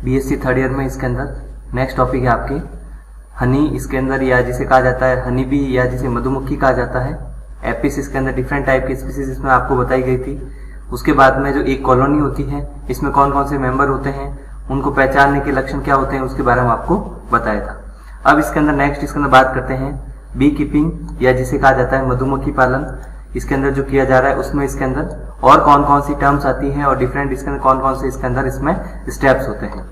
BSc third year में इसके अंदर नेक्स्ट टॉपिक है आपके हनी, इसके अंदर या जिसे कहा जाता है हनी बी या जिसे मधुमक्खी कहा जाता है। एपिस इसके अंदर डिफरेंट टाइप की स्पीसीज इसमें आपको बताई गई थी। उसके बाद में जो एक कॉलोनी होती है इसमें कौन कौन से मेंबर होते हैं, उनको पहचानने के लक्षण क्या होते हैं, उसके बारे में आपको बताया था। अब इसके अंदर नेक्स्ट इसके अंदर बात करते हैं बी कीपिंग या जिसे कहा जाता है मधुमक्खी पालन। इसके अंदर जो किया जा रहा है उसमें इसके अंदर और कौन कौन सी टर्म्स आती हैं और डिफरेंट इसके अंदर कौन कौन से इसके अंदर इसमें स्टेप्स होते हैं।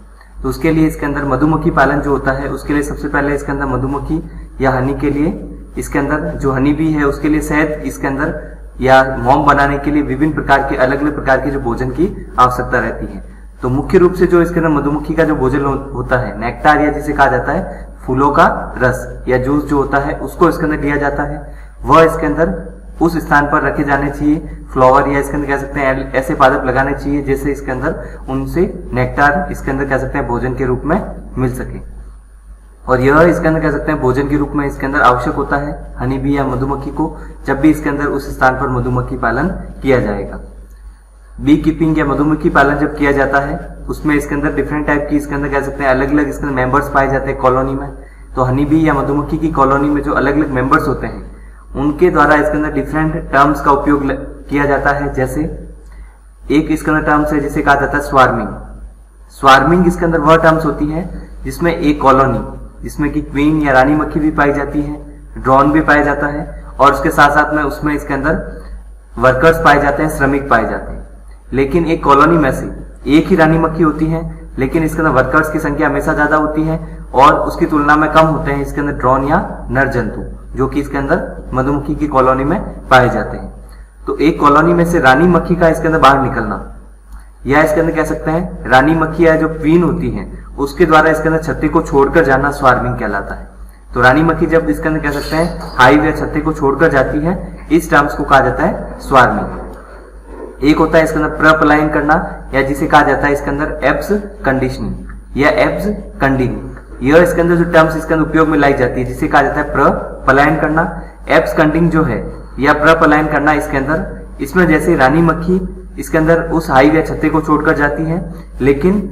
तो उसके लिए इसके अंदर मधुमक्खी पालन जो होता है उसके लिए सबसे पहले इसके अंदर मधुमक्खी या हनी के लिए इसके अंदर जो हनी बी है उसके लिए शहद इसके अंदर या मोम बनाने के लिए विभिन्न प्रकार के अलग अलग प्रकार के जो भोजन की आवश्यकता रहती है। तो मुख्य रूप से जो इसके अंदर मधुमक्खी का जो भोजन होता है नेक्टार या जिसे कहा जाता है फूलों का रस या जूस जो होता है उसको इसके अंदर लिया जाता है। वह इसके अंदर उस स्थान पर रखे जाने चाहिए, फ्लावर या इसके अंदर कह सकते हैं ऐसे पादप लगाने चाहिए जैसे इसके अंदर उनसे नेक्टार इसके अंदर कह सकते हैं भोजन के रूप में मिल सके। और यह इसके अंदर कह सकते हैं भोजन के रूप में इसके अंदर आवश्यक होता है हनी बी या मधुमक्खी को जब भी इसके अंदर उस स्थान पर मधुमक्खी पालन किया जाएगा। बी कीपिंग या मधुमक्खी पालन जब किया जाता है उसमें इसके अंदर डिफरेंट टाइप की इसके अंदर कह सकते हैं अलग अलग इसके अंदर मेंबर्स पाए जाते हैं कॉलोनी में। तो हनी बी या मधुमक्खी की कॉलोनी में जो अलग अलग मेंबर्स होते हैं उनके द्वारा इसके अंदर डिफरेंट टर्म्स का उपयोग किया जाता है। जैसे एक इसके अंदर टर्म्स है जिसे कहा जाता है स्वार्मिंग। स्वार्मिंग इसके अंदर वह टर्म्स होती है जिसमें एक कॉलोनी जिसमें कि क्वीन या रानी मक्खी भी पाई जाती है, ड्रोन भी पाया जाता है और उसके साथ साथ में उसमें इसके अंदर वर्कर्स पाए जाते हैं, श्रमिक पाए जाते हैं। लेकिन एक कॉलोनी में से एक ही रानी मक्खी होती है लेकिन इसके अंदर वर्कर्स की संख्या हमेशा ज्यादा होती है और उसकी तुलना में कम होते हैं इसके अंदर ड्रोन या नर जंतु जो कि इसके अंदर मधुमक्खी की कॉलोनी में पाए जाते हैं। तो एक कॉलोनी में से रानी मक्खी का इसके अंदर बाहर निकलना या इसके अंदर कह सकते हैं रानी मक्खी या जो क्वीन होती है उसके द्वारा इसके अंदर छत्ते को छोड़कर जाना स्वार्मिंग कहलाता है। तो रानी मक्खी जब इसके अंदर कह सकते हैं हाइव या छत्ते को छोड़कर जाती है इस टर्म्स को कहा जाता है स्वार्मिंग। एक होता है इसके अंदर प्रपलायन करना या जिसे कहा जाता है इसके अंदर एब्स कंडीशनिंग या एब्स कंडिंग। यह इसके अंदर जो टर्म्स इसके अंदर उपयोग में लाई जाती है जिसे कहा जाता है प्रपलायन करना। एब्स कंडिंग जो है या प्रपलायन करना इसके अंदर इसमें जैसे रानी मक्खी इसके अंदर उस हाइव या छत्ते को छोड़कर जाती है लेकिन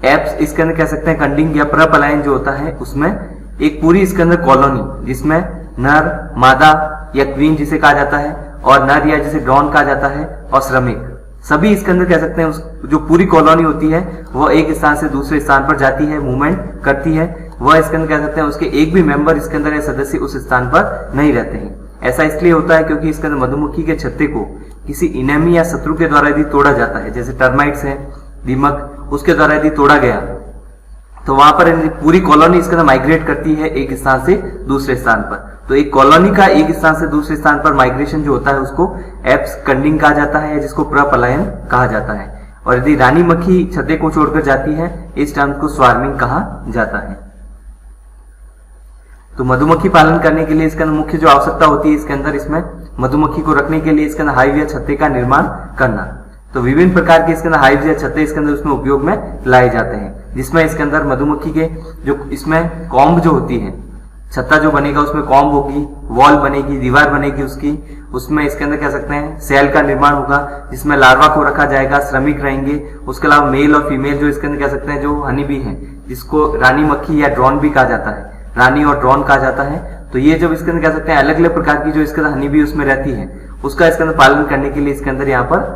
एप्स इसके अंदर कह सकते हैं कंडिंग या प्रपलायन जो होता है उसमें एक पूरी इसके अंदर कॉलोनी जिसमें नर, मादा या क्वीन जिसे कहा जाता है और नर या जिसे ड्रोन कहा जाता है और श्रमिक सभी इसके अंदर कह सकते हैं उस जो पूरी कॉलोनी होती है वह एक स्थान से दूसरे स्थान पर जाती है, मूवमेंट करती है। वह इसके अंदर कह सकते हैं उसके एक भी मेंबर इसके अंदर या सदस्य उस स्थान पर नहीं रहते हैं। ऐसा इसलिए होता है क्योंकि इसके अंदर मधुमक्खी के छत्ते को किसी इनेमी या शत्रु के द्वारा यदि तोड़ा जाता है जैसे टर्माइट्स है, दीमक, उसके द्वारा यदि तोड़ा गया तो वहां पर पूरी कॉलोनी इसके अंदर माइग्रेट करती है एक स्थान से दूसरे स्थान पर। तो एक कॉलोनी का एक स्थान से दूसरे स्थान पर माइग्रेशन जो होता है उसको एप्स कंडिंग कहा जाता है जिसको प्रपलायन कहा जाता है। और यदि रानी मक्खी छत्ते को छोड़कर जाती है इस टर्म को स्वार्मिंग कहा जाता है। तो मधुमक्खी पालन करने के लिए इसके अंदर मुख्य जो आवश्यकता होती है इसके अंदर इसमें मधुमक्खी को रखने के लिए इसके अंदर हाइव या छत्ते का निर्माण करना। तो विभिन्न प्रकार के इसके अंदर हाइव या छत्ते इसके अंदर उसमें उपयोग में लाए जाते हैं जिसमें इसके अंदर मधुमक्खी के जो इसमें कॉम्ब जो होती है छत्ता जो बनेगा उसमें कॉम्ब होगी, वॉल बनेगी, दीवार बनेगी उसमें इसके अंदर कह सकते हैं सेल का निर्माण होगा जिसमें लार्वा को रखा जाएगा, श्रमिक रहेंगे। उसके अलावा मेल और फीमेल जो इसके अंदर कह सकते हैं जो हनी बी है जिसको रानी मक्खी या ड्रोन भी कहा जाता है, रानी और ड्रोन कहा जाता है। तो ये जब इसके अंदर कह सकते हैं अलग अलग प्रकार की जो इसके अंदर हनी बी उसमें रहती है उसका इसके अंदर पालन करने के लिए इसके अंदर यहाँ पर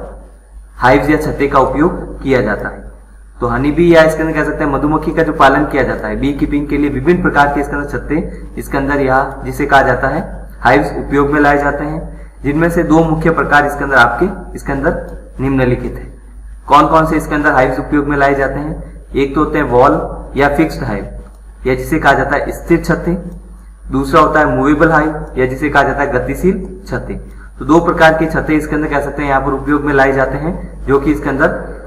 हाइव्स या छत्ते का उपयोग किया जाता है। तो हनी बी या इसके अंदर कह सकते हैं मधुमक्खी का जो पालन किया जाता है बी कीपिंग के लिए विभिन्न प्रकार के इसके अंदर छत्ते इसके अंदर यहाँ जिसे कहा जाता है हाइव्स उपयोग में लाए जाते हैं जिनमें से दो मुख्य प्रकार इसके अंदर आपके इसके अंदर निम्नलिखित है। कौन कौन से इसके अंदर हाइव्स उपयोग में लाए जाते हैं? एक तो होते हैं वॉल या फिक्स्ड हाइव या जिसे कहा जाता है स्थिर छत्ते। दूसरा होता है मूवेबल हाइव या जिसे कहा जाता है गतिशील छत्ते। तो दो प्रकार के छत्ते इसके अंदर कह सकते हैं यहाँ पर उपयोग में लाए जाते हैं जो कि इसके अंदर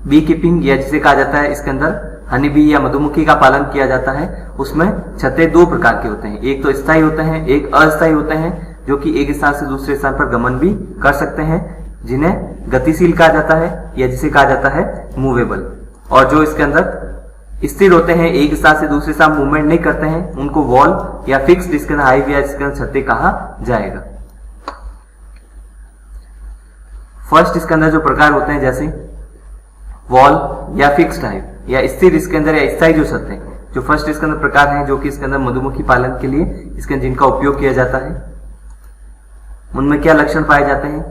बी कीपिंग या जिसे कहा जाता है इसके अंदर हनी बी या मधुमक्खी का पालन किया जाता है। उसमें छत्ते दो प्रकार के होते हैं, एक तो स्थायी होते हैं, एक अस्थायी होते हैं जो कि एक स्थान से दूसरे स्थान पर गमन भी कर सकते हैं जिन्हें गतिशील कहा जाता है या जिसे कहा जाता है मूवेबल। और जो इसके अंदर स्थिर होते हैं, एक स्थान से दूसरे स्थान मूवमेंट नहीं करते हैं, उनको वॉल या फिक्स्ड इसके अंदर हाइव या इसके अंदर छत्ते कहा जाएगा। फर्स्ट इसके अंदर जो प्रकार होते हैं जैसे वॉल या फिक्स्ड हाइव या स्थिर इसके अंदर या स्थायी जो छत्ते, जो फर्स्ट इसके अंदर प्रकार हैं जो कि इसके अंदर मधुमक्खी पालन के लिए इसके जिनका उपयोग किया जाता है, उनमें क्या लक्षण पाए जाते हैं।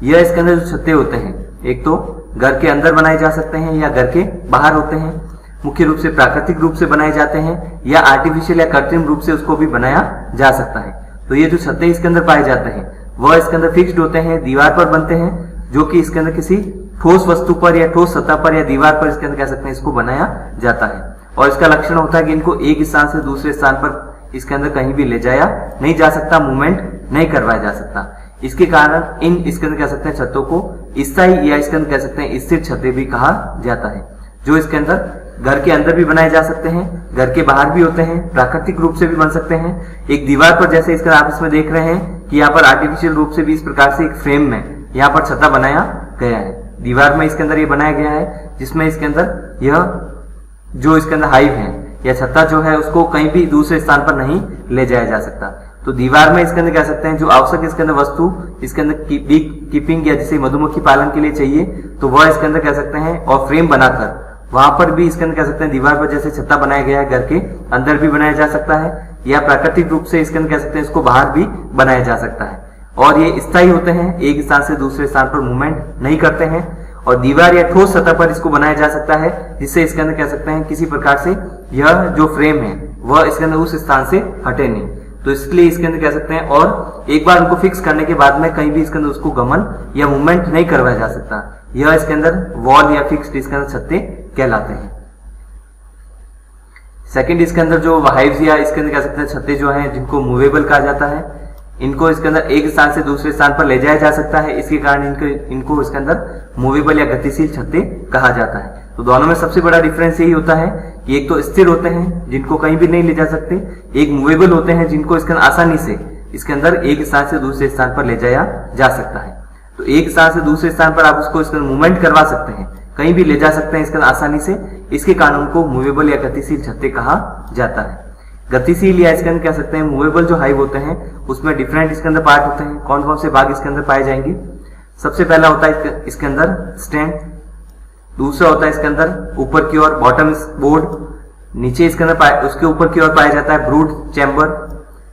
यह इसके अंदर जो छत्ते होते हैं एक तो घर के अंदर बनाए जा सकते हैं या घर के बाहर होते हैं, मुख्य रूप से प्राकृतिक रूप से बनाए जाते हैं या आर्टिफिशियल या कृत्रिम रूप से उसको भी बनाया जा सकता है। तो ये जो छत्ते इसके अंदर पाए जाते हैं वह इसके अंदर फिक्स्ड होते हैं, दीवार पर बनते हैं, जो कि इसके अंदर किसी ठोस वस्तु पर या ठोस सतह पर या दीवार पर इसके अंदर कह सकते हैं इसको बनाया जाता है। और इसका लक्षण होता है कि इनको एक स्थान से दूसरे स्थान पर इसके अंदर कहीं भी ले जाया नहीं जा सकता, मूवमेंट नहीं करवाया जा सकता। इसके कारण इन इसके अंदर कह सकते हैं छतों को स्थायी या इसके अंदर कह सकते हैं स्थिर छतें भी कहा जाता है, जो इसके अंदर घर के अंदर भी बनाए जा सकते हैं, घर के बाहर भी होते हैं, प्राकृतिक रूप से भी बन सकते हैं। एक दीवार पर जैसे इसका आप इसमें देख रहे हैं कि यहाँ पर आर्टिफिशियल रूप से भी इस प्रकार से एक फ्रेम में यहाँ पर छता बनाया गया है, दीवार में इसके अंदर ये बनाया गया है, जिसमें इसके अंदर यह जो इसके अंदर हाइव है या छत्ता जो है उसको कहीं भी दूसरे स्थान पर नहीं ले जाया जा सकता। तो दीवार में इसके अंदर कह सकते हैं जो आवश्यक इसके अंदर वस्तु इसके अंदर कीपिंग या जिसे मधुमक्खी पालन के लिए चाहिए तो वह इसके अंदर कह सकते हैं, और फ्रेम बनाकर वहां पर भी इसके अंदर कह सकते हैं दीवार पर जैसे छत्ता बनाया गया है घर के अंदर भी बनाया जा सकता है, या प्राकृतिक रूप से इसके अंदर कह सकते हैं इसको बाहर भी बनाया जा सकता है। और ये स्थायी होते हैं, एक स्थान से दूसरे स्थान पर मूवमेंट नहीं करते हैं, और दीवार या ठोस सतह पर इसको बनाया जा सकता है, जिससे इसके अंदर कह सकते हैं किसी प्रकार से यह जो फ्रेम है वह इसके अंदर उस स्थान से हटे नहीं। तो इसलिए इसके अंदर कह सकते हैं, और एक बार उनको फिक्स करने के बाद में कहीं भी इसके अंदर उसको गमन या मूवमेंट नहीं करवाया जा सकता। यह इसके अंदर वॉल या फिक्स्ड इसके अंदर छत्ते कहलाते हैं। सेकंड इसके अंदर जो हाइव्स या इसके अंदर कह सकते हैं छत्ते जो हैं जिनको मूवेबल कहा जाता है, इनको इसके अंदर एक स्थान से दूसरे स्थान पर ले जाया जा सकता है, इसके कारण इनको इसके अंदर मूवेबल या गतिशील छत्ते कहा जाता है। तो दोनों में सबसे बड़ा डिफरेंस यही होता है कि एक तो स्थिर होते हैं जिनको कहीं भी नहीं ले जा सकते, एक मूवेबल होते हैं जिनको इसके अंदर आसानी से इसके अंदर एक स्थान से दूसरे स्थान पर ले जाया जा सकता है। तो एक स्थान से दूसरे स्थान पर आप उसको इसके अंदर मूवमेंट करवा सकते हैं, कहीं भी ले जा सकते हैं इसके अंदर आसानी से, इसके कारण उनको मूवेबल या गतिशील छत्ते कहा जाता है। गतिशील या इसके अंदर कह सकते हैं मूवेबल जो हाइव होते हैं उसमें डिफरेंट इसके अंदर पार्ट होते हैं। कौन कौन से भाग इसके अंदर पाए जाएंगे? सबसे पहला होता है इसके अंदर स्टैंड, दूसरा होता है इसके अंदर ऊपर की ओर बॉटम बोर्ड, नीचे इसके अंदर उसके ऊपर की ओर पाया जाता है ब्रूड चैम्बर,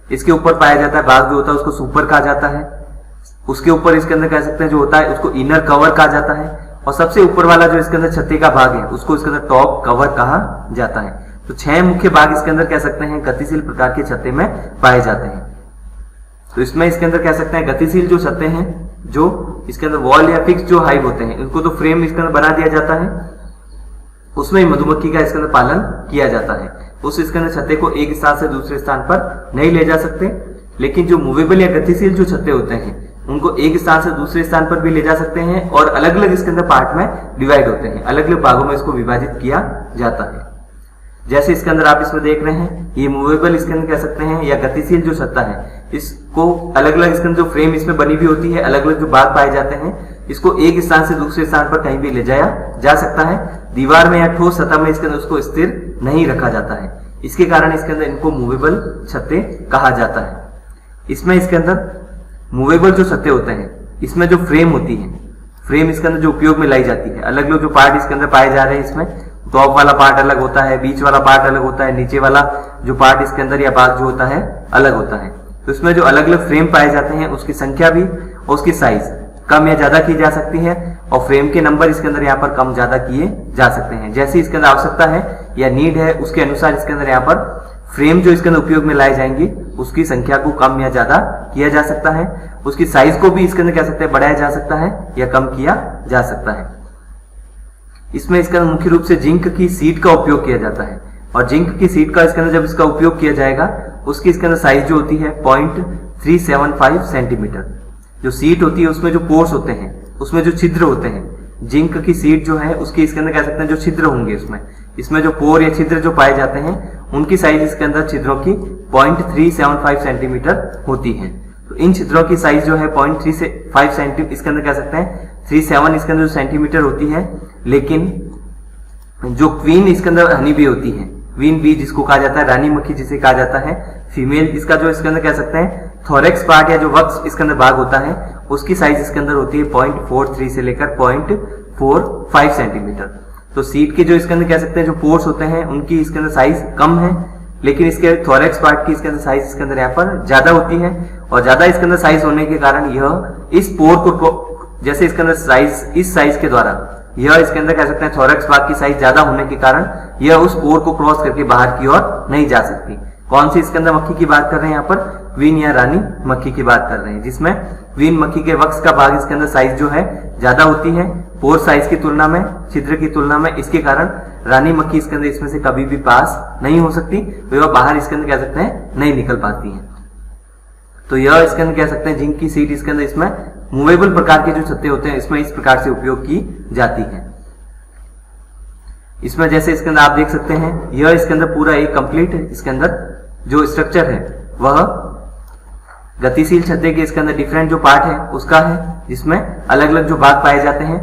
इसके ऊपर पाया जाता है भाग जो होता है उसको सुपर कहा जाता है, उसके ऊपर इसके अंदर कह सकते हैं जो होता है उसको इनर कवर कहा जाता है, और सबसे ऊपर वाला जो इसके अंदर छत्ते का भाग है उसको इसके अंदर टॉप कवर कहा जाता है। तो 6 मुख्य भाग इसके अंदर कह सकते हैं गतिशील प्रकार के छत्ते में पाए जाते हैं। तो इसमें इसके अंदर कह सकते हैं गतिशील जो छत्ते हैं, जो इसके अंदर वॉल या फिक्स जो हाइव होते हैं, इनको तो फ्रेम इसके अंदर बना दिया जाता है, उसमें मधुमक्खी का इसके अंदर पालन किया जाता है। उस इसके अंदर छत्ते को एक स्थान से दूसरे स्थान पर नहीं ले जा सकते, लेकिन जो मूवेबल या गतिशील जो छत्ते होते हैं उनको एक स्थान से दूसरे स्थान पर भी ले जा सकते हैं, और अलग अलग इसके अंदर पार्ट में डिवाइड होते हैं, अलग अलग भागों में इसको विभाजित किया जाता है। जैसे इसके अंदर आप इसमें देख रहे हैं, ये मूवेबल इसके अंदर कह सकते हैं या गतिशील जो छत्ता है, इसको अलग अलग इसके अंदर जो फ्रेम इसमें बनी हुई होती है, अलग अलग जो भाग पाए जाते हैं, इसको एक स्थान से दूसरे स्थान पर कहीं भी ले जाया जा सकता है। दीवार में या ठोस सतह में इसके अंदर उसको स्थिर नहीं रखा जाता है, इसके कारण इसके अंदर इनको मूवेबल छत्ते कहा जाता है। इसमें इसके अंदर मूवेबल जो छत्ते होते हैं, इसमें जो फ्रेम होती है, फ्रेम इसके अंदर जो उपयोग में लाई जाती है, अलग अलग जो पार्ट इसके अंदर पाए जा रहे हैं, इसमें टॉप वाला पार्ट अलग होता है, बीच वाला पार्ट अलग होता है, नीचे वाला जो पार्ट इसके अंदर या भाग जो होता है अलग होता है। तो इसमें जो अलग अलग फ्रेम पाए जाते हैं उसकी संख्या भी और उसकी साइज कम या ज्यादा की जा सकती है, और फ्रेम के नंबर इसके अंदर यहाँ पर कम ज्यादा किए जा सकते हैं। जैसी इसके अंदर आवश्यकता है या नीड है उसके अनुसार इसके अंदर यहाँ पर फ्रेम जो इसके अंदर उपयोग में लाए जाएंगे उसकी संख्या को कम या ज्यादा किया जा सकता है, उसकी साइज को भी इसके अंदर कह सकते हैं बढ़ाया जा सकता है या कम किया जा सकता है। इसमें इसके अंदर मुख्य रूप से जिंक की सीट का उपयोग किया जाता है, और जिंक की सीट का इसके अंदर जब इसका उपयोग किया जाएगा उसकी इसके अंदर साइज जो होती है 0.375 सेंटीमीटर। जो सीट होती है उसमें जो पोर्स होते हैं, उसमें जो छिद्र होते हैं, जिंक की सीट जो है उसकी इसके अंदर कह सकते हैं जो छिद्र होंगे इसमें जो पोर या छिद्र जो पाए जाते हैं उनकी साइज इसके अंदर छिद्रों की 0.375 सेंटीमीटर होती है। तो इन छिद्रों की साइज जो है 0.35 सेंटीमीटर इसके अंदर कह सकते हैं 37 इसके अंदर जो सेंटीमीटर होती है। लेकिन जो क्वीन इसके अंदर हनी बी होती है, क्वीन बी जिसको कहा जाता है रानी मक्खी जिसे कहा जाता है, फीमेल, इसका जो इसके अंदर कह सकते हैं थोरेक्स पार्ट या जो वक्स इसके अंदर भाग होता है उसकी साइज इसके अंदर होती है 0.43 से लेकर 0.45 सेंटीमीटर। तो सीट के जो इसके अंदर कह सकते हैं जो पोर्स होते हैं उनकी इसके अंदर साइज कम है, लेकिन इसके थोरैक्स पार्ट की इसके अंदर साइज इसके अंदर यहाँ पर ज्यादा होती है, और ज्यादा इसके अंदर साइज होने के कारण यह इस पोर को, जैसे इसके अंदर साइज इस साइज के द्वारा यह इसके अंदर कह सकते हैं थोरैक्स पार्ट की साइज ज्यादा होने के कारण यह उस पोर को क्रॉस करके बाहर की ओर नहीं जा सकती। कौन सी इसके अंदर मक्खी की बात कर रहे हैं, यहाँ पर वीन या रानी मक्खी की बात कर रहे हैं, जिसमें वीन मक्खी के वक्ष का भाग इसके अंदर साइज जो है ज्यादा होती है पोर साइज की तुलना में, छिद्र की तुलना में। इसके कारण रानी मक्खी इसके अंदर इसमें से कभी भी पास नहीं हो सकती, वह बाहर इसके अंदर कह सकते हैं नहीं निकल पाती है। तो यह इसके अंदर कह सकते हैं जिंक की सीट इसके अंदर इसमें मूवेबल प्रकार के जो छत्ते होते हैं इसमें इस प्रकार से उपयोग की जाती है। इसमें जैसे इसके अंदर आप देख सकते हैं यह इसके अंदर पूरा एक कंप्लीट इसके अंदर जो स्ट्रक्चर है वह गतिशील छत्ते के इसके अंदर डिफरेंट जो पार्ट है उसका है, जिसमें अलग अलग जो भाग पाए जाते हैं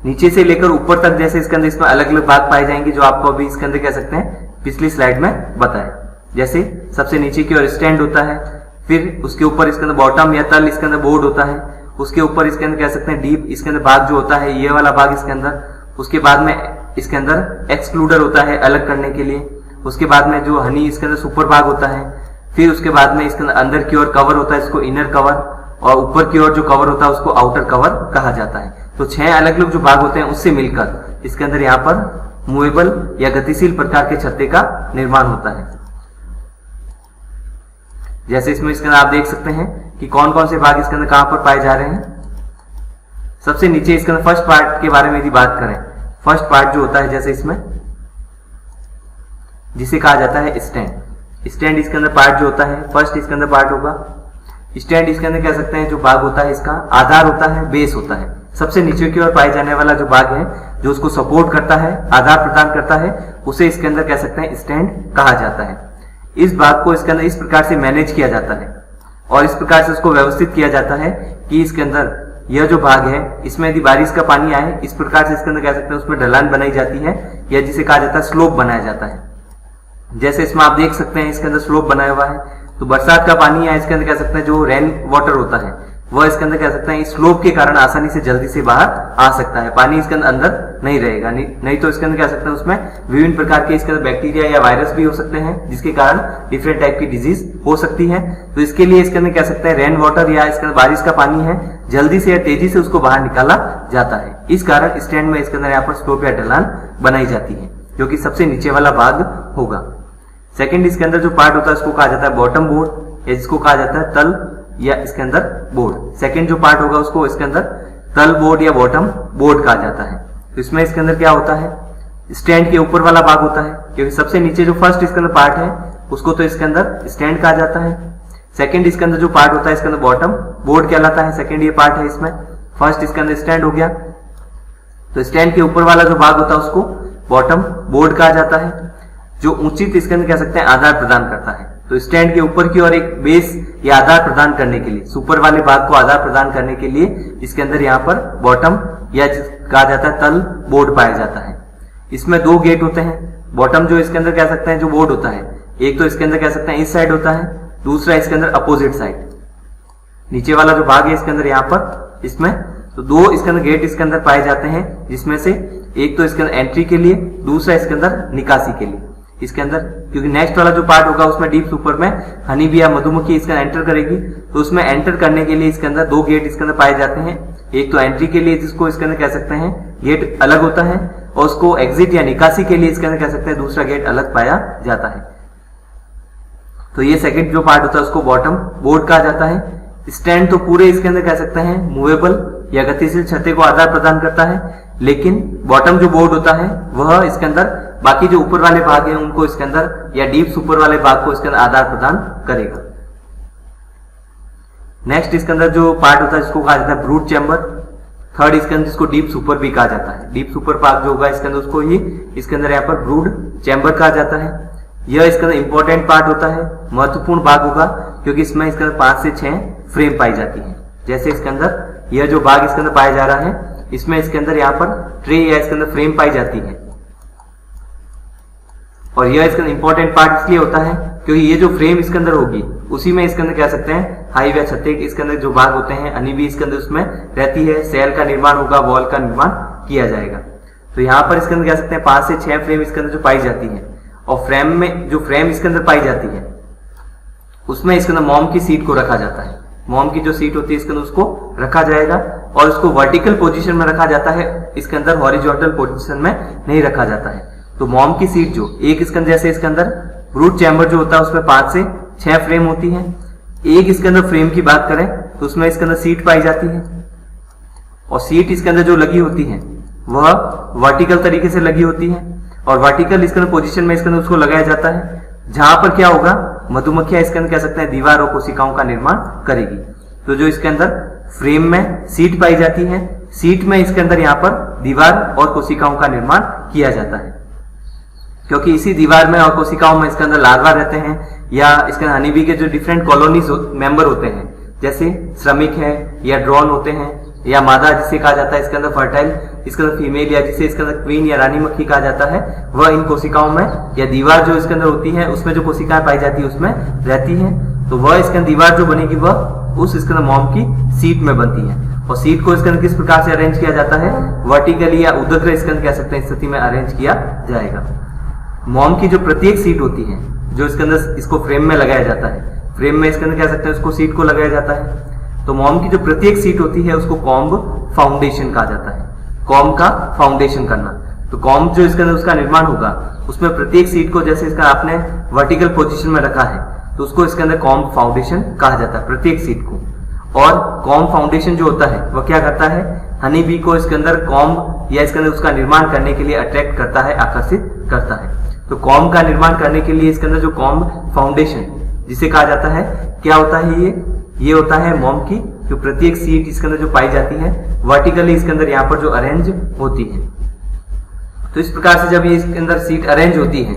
नीचे से लेकर ऊपर तक। जैसे इसके अंदर इसमें अलग अलग भाग पाए जाएंगे जो आपको अभी इसके अंदर कह सकते हैं पिछली स्लाइड में बताया। जैसे सबसे नीचे की ओर स्टैंड होता है, फिर उसके ऊपर इसके अंदर बॉटम या तल इसके अंदर बोर्ड होता है, उसके ऊपर इसके अंदर कह सकते हैं डीप इसके अंदर भाग जो होता है ये वाला भाग इसके अंदर, उसके बाद में इसके अंदर एक्सक्लूडर होता है अलग करने के लिए, उसके बाद में जो हनी इसके अंदर सुपर भाग होता है, फिर उसके बाद में इसके अंदर की ओर कवर होता है इसको इनर कवर, और ऊपर की ओर जो कवर होता है उसको आउटर कवर कहा जाता है। तो 6 अलग अलग जो भाग होते हैं उससे मिलकर इसके अंदर यहाँ पर मूवेबल या गतिशील प्रकार के छत्ते का निर्माण होता है। जैसे इसमें इसके अंदर आप देख सकते हैं कि कौन कौन से भाग इसके अंदर कहां पर पाए जा रहे हैं। सबसे नीचे इसके अंदर फर्स्ट पार्ट के बारे में यदि बात करें, फर्स्ट पार्ट जो होता है जैसे इसमें जिसे कहा जाता है स्टैंड। स्टैंड इसके अंदर पार्ट जो होता है फर्स्ट इसके अंदर पार्ट होगा। स्टैंड इसके अंदर कह सकते हैं जो भाग होता है इसका आधार होता है, बेस होता है। सबसे नीचे की ओर पाए जाने वाला जो भाग है जो उसको सपोर्ट करता है, आधार प्रदान करता है, उसे इसके अंदर कह सकते हैं स्टैंड कहा जाता है। इस भाग को इसके अंदर इस प्रकार से मैनेज किया जाता है और इस प्रकार से उसको व्यवस्थित किया जाता है कि इसके अंदर यह जो भाग है इसमें यदि बारिश का पानी आए इस प्रकार से इसके अंदर कह सकते हैं उसमें ढलान बनाई जाती है या जिसे कहा जाता है स्लोप बनाया जाता है। जैसे इसमें आप देख सकते हैं इसके अंदर स्लोप बनाया हुआ है, तो बरसात का पानी या इसके अंदर कह सकते हैं जो रेन वाटर होता है वह इसके अंदर कह सकते हैं इस स्लोप के कारण आसानी से जल्दी से बाहर आ सकता है, पानी इसके अंदर नहीं रहेगा। नहीं तो इसके अंदर कह सकते हैं उसमें विभिन्न प्रकार के इसके अंदर बैक्टीरिया या वायरस भी हो सकते हैं जिसके कारण डिफरेंट टाइप की डिजीज हो सकती है। तो इसके लिए इसके अंदर कह सकते हैं रेन वाटर या इसके अंदर बारिश का पानी है जल्दी से या तेजी से उसको बाहर निकाला जाता है। इस कारण स्टैंड में इसके अंदर यहाँ पर स्लोप या ढलान बनाई जाती है जो कि सबसे नीचे वाला भाग होगा। सेकंड इसके अंदर जो पार्ट होता है उसको कहा जाता है बॉटम बोर्ड या जिसको कहा जाता है तल या इसके अंदर बोर्ड। सेकंड जो पार्ट होगा उसको इसके अंदर तल बोर्ड या बॉटम बोर्ड कहा जाता है। तो इसमें इसके अंदर क्या होता है, स्टैंड के ऊपर वाला भाग होता है, क्योंकि सबसे नीचे जो फर्स्ट इसके अंदर पार्ट है उसको तो इसके अंदर स्टैंड कहा जाता है। सेकंड इसके अंदर जो पार्ट होता है इसके अंदर बॉटम बोर्ड कहलाता है। सेकंड ये पार्ट है इसमें, फर्स्ट इसके अंदर स्टैंड हो गया, तो स्टैंड के ऊपर वाला जो भाग होता है उसको बॉटम बोर्ड कहा जाता है, जो उचित इसके अंदर कह सकते हैं आधार प्रदान करता है। तो स्टैंड के ऊपर की ओर एक बेस या आधार प्रदान करने के लिए, सुपर वाले भाग को आधार प्रदान करने के लिए इसके अंदर यहाँ पर बॉटम या कहा जाता है तल बोर्ड पाया जाता है। इसमें 2 गेट होते हैं। बॉटम जो इसके अंदर कह सकते हैं जो बोर्ड होता है, एक तो इसके अंदर कह सकते हैं इस साइड होता है, दूसरा इसके अंदर अपोजिट साइड। नीचे वाला जो भाग है इसके अंदर यहाँ पर इसमें तो 2 इसके अंदर गेट इसके अंदर पाए जाते हैं, जिसमें से एक तो इसके अंदर एंट्री के लिए, दूसरा इसके अंदर निकासी के लिए। इसके अंदर क्योंकि नेक्स्ट वाला जो पार्ट होगा उसमें डीप सुपर में हनी बी या मधुमक्खी इसका एंटर करेगी, तो उसमें एंटर करने के लिए इसके अंदर 2 गेट इसके अंदर पाए जाते हैं। एक तो एंट्री के लिए जिसको इसके अंदर कह सकते हैं गेट अलग होता है, और उसको एग्जिट या निकासी के लिए इसके अंदर कह सकते हैं दूसरा गेट अलग पाया जाता है। तो ये सेकंड जो पार्ट होता है उसको बॉटम बोर्ड कहा जाता है। स्टैंड तो पूरे इसके अंदर कह सकते हैं मूवेबल या गतिशील छत्ते को आधार प्रदान करता है, लेकिन बॉटम जो बोर्ड होता है वह इसके अंदर बाकी जो ऊपर वाले भाग हैं उनको इसके अंदर या डीप सुपर वाले भाग को इसके अंदर आधार प्रदान करेगा। नेक्स्ट इसके अंदर जो पार्ट होता है जिसको कहा जाता है ब्रूड चैम्बर। थर्ड इसके अंदर जिसको डीप सुपर भी कहा जाता है। डीप सुपर भाग जो होगा इसके अंदर उसको ही इसके अंदर यहाँ पर ब्रूड चैम्बर कहा जाता है। यह इसके अंदर इंपॉर्टेंट पार्ट होता है, महत्वपूर्ण भाग होगा, क्योंकि इसमें इसके अंदर 5 से 6 फ्रेम पाई जाती है। जैसे इसके अंदर यह जो भाग इसके अंदर पाया जा रहा है इसमें इसके अंदर यहाँ पर ट्रे या इसके अंदर फ्रेम पाई जाती है, और यह इसका इंपॉर्टेंट पार्ट इसलिए होता है क्योंकि ये जो फ्रेम इसके अंदर होगी उसी में इसके अंदर कह सकते हैं हाइव या छत्ते इसके अंदर जो भाग होते हैं हनी बी इसके अंदर उसमें रहती है, सेल का निर्माण होगा, वॉल का निर्माण किया जाएगा। तो यहाँ पर इसके अंदर कह सकते हैं 5 से 6 फ्रेम इसके अंदर जो पाई जाती है, और फ्रेम में जो फ्रेम इसके अंदर पाई जाती है उसमें इसके अंदर मॉम की सीट को रखा जाता है। मॉम की जो सीट होती है इसके अंदर उसको रखा जाएगा और उसको वर्टिकल पोजीशन में रखा जाता है, इसके अंदर हॉरिजॉन्टल पोजीशन में नहीं रखा जाता है। तो मॉम की सीट जो एक इसके अंदर, जैसे इसके अंदर ब्रूट चैम्बर जो होता है उसमें 5 से 6 फ्रेम होती है। एक इसके अंदर फ्रेम की बात करें तो उसमें इसके अंदर सीट पाई जाती है, और सीट इसके अंदर जो लगी होती है वह वर्टिकल तरीके से लगी होती है, और वर्टिकल इसके अंदर पोजीशन में इसके अंदर उसको लगाया जाता है, जहां पर क्या होगा, मधुमक्खियां इसके अंदर कह सकते हैं दीवार और कोशिकाओं का निर्माण करेगी। तो जो इसके अंदर फ्रेम में सीट पाई जाती है, सीट में इसके अंदर यहाँ पर दीवार और कोशिकाओं का निर्माण किया जाता है, क्योंकि इसी दीवार में और कोशिकाओं में इसके अंदर लार्वा रहते हैं, या इसके अंदर हनी बी के जो डिफरेंट कॉलोनीज मेंबर होते हैं, जैसे श्रमिक है या ड्रोन होते हैं, या मादा जिसे कहा जाता है इसके अंदर फर्टाइल, इसके अंदर फीमेल या जिसे इसके अंदर क्वीन या रानी मक्खी कहा जाता है, वह इन कोशिकाओं में या दीवार जो इसके अंदर होती है उसमें जो कोशिकाएं पाई जाती है उसमें रहती हैं। तो वह इसके अंदर दीवार जो बनेगी वह उस इसके अंदर मॉम की सीट में बनती है। और सीट को इसके अंदर किस प्रकार से अरेंज किया जाता है, वर्टिकली या उदग्र इसके अंदर कह सकते हैं स्थिति में अरेंज किया जाएगा। मॉम की जो प्रत्येक सीट होती है, जो इसके अंदर इसको फ्रेम में लगाया जाता है, फ्रेम में इसके अंदर कह सकते हैं उसको सीट को लगाया जाता है। तो मॉम की जो प्रत्येक सीट होती है उसको कॉम्ब फाउंडेशन कहा जाता है। कॉम्ब का फाउंडेशन करना, तो कॉम्ब जो इसके अंदर उसका निर्माण होगा उसमें प्रत्येक सीट को जैसे इसका आपने वर्टिकल पोजीशन में रखा है तो उसको इसके अंदर कॉम्ब फाउंडेशन कहा जाता है, प्रत्येक सीट को। और कॉम्ब फाउंडेशन जो होता है वह क्या करता है, हनी बी को इसके अंदर कॉम्ब या इसके अंदर उसका निर्माण करने के लिए अट्रैक्ट करता है, आकर्षित करता है। तो कॉम्ब का निर्माण करने के लिए इसके अंदर जो कॉम्ब फाउंडेशन जिसे कहा जाता है, क्या होता है ये होता है मॉम की जो प्रत्येक सीट इसके अंदर जो पाई जाती है वर्टिकली इसके अंदर यहाँ पर जो अरेंज होती है। तो इस प्रकार से जब ये इसके अंदर सीट अरेंज होती है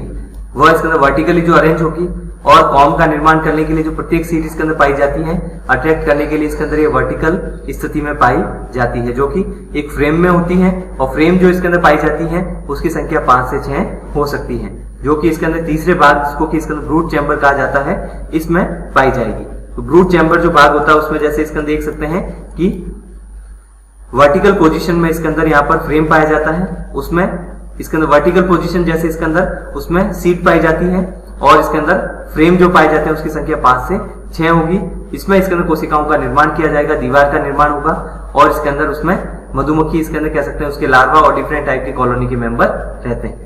वह इसके अंदर वर्टिकली जो अरेंज होगी, और कॉम्ब का निर्माण करने के लिए जो प्रत्येक सीट इसके अंदर पाई जाती है अट्रैक्ट करने के लिए इसके अंदर ये वर्टिकल स्थिति में पाई जाती है, जो कि एक फ्रेम में होती है। और फ्रेम जो इसके अंदर पाई जाती है उसकी संख्या 5 से 6 हो सकती है, जो कि इसके अंदर तीसरे भाग जिसको कि इसके अंदर ब्रूट चैम्बर कहा जाता है इसमें पाई जाएगी। तो ब्रूट चैम्बर जो भाग होता है उसमें जैसे इसके अंदर देख सकते हैं कि वर्टिकल पोजीशन में इसके अंदर यहाँ पर फ्रेम पाया जाता है, उसमें इसके अंदर वर्टिकल पोजीशन जैसे इसके अंदर उसमें सीट पाई जाती है, और इसके अंदर फ्रेम जो पाए जाते हैं उसकी संख्या 5 से 6 होगी। इसमें इसके अंदर कोशिकाओं का निर्माण किया जाएगा, दीवार का निर्माण होगा, और इसके अंदर उसमें मधुमक्खी इसके अंदर कह सकते हैं उसके लार्वा और डिफरेंट टाइप के कॉलोनी के मेंबर रहते हैं।